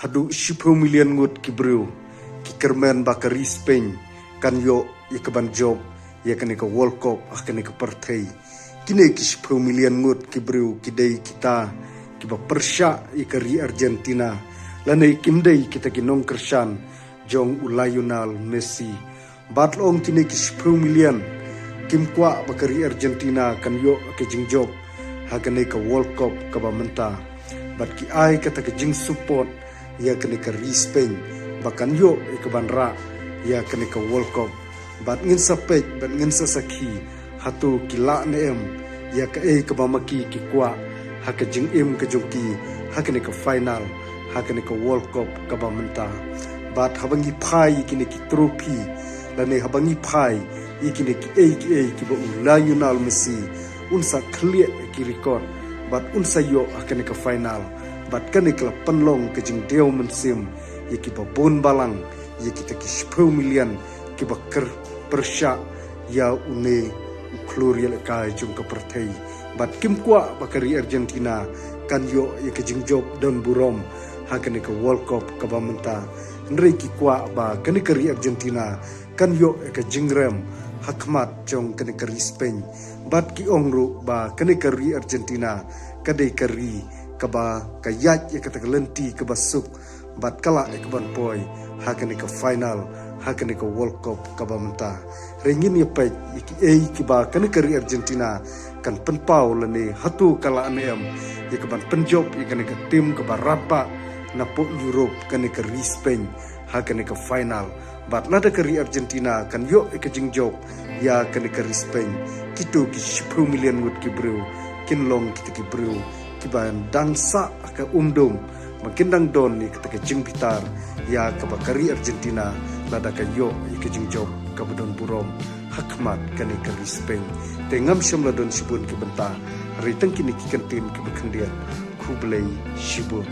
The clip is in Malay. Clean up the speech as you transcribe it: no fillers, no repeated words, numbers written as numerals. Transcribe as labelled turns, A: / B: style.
A: hadu 10 million ngut kibru ki kermen bakari Spain kan yo ikaban job ya kan ka World Cup akan ka partai kini ki 10 million ngut kibru kidai kita kiba persya ikari Argentina lanai kimdai kita kinong kersan jong Lionel Messi batlong kini ki 10 million kim kwa bakari Argentina kan yo ke jing job hakan ka World Cup ka ba menta bat ki ai kata ke jing support ya kene ka Spain bahkan yo ikaban ra ya kene ka World Cup bat ngin sapek bat ngin sasaki hatu kila neem ya ka ka mamaki ki kwa haka jing im ka jongki hakene ka final hakene ka World Cup ka ba menta bat habangi phai kine ki trophy lane habangi phai ikine ki ki ba Lionel Messi unsa clear ki record bat unsa yo hakene ka final bat kane kala panlong ke jing deo mensim ya ki ba bon balang ya kita ki 10 million ki ba persya ya une klorial ka jung ka partai bat kim kwa bakari Argentina kan yo ya ke jing job don burom hakane ka World Cup ka ba menta ndre ki kwa ba kane kari Argentina kan yo ka jing rem hakmat jong kane kari Spain bat ki ongru ba kane kari Argentina kadai kari kaba kayat ya kata lenti kaba suk bat kala ekban poi hakane ka final hakane ka World Cup kaba menta ringin ya pai iki ba kane kari Argentina kan penpau lane hatu kala anem ya kaban penjob ya kane ka tim kaba rapa na po Europe kane ka Spain hakane ka final bat nada kari Argentina kan yo ka jingjob ya kane ka Spain kitu ki 10 million ngut ki bro kinlong kita ki bro kiban dangsa ka makindang don ni kita jing pitar ya kabakari Argentina lada ka yo ka jing job ka badon burom hakmat kani ka Spain tengam syam ladon sibun ki benta ritang kini ki kantin ki bakandian kublai shibun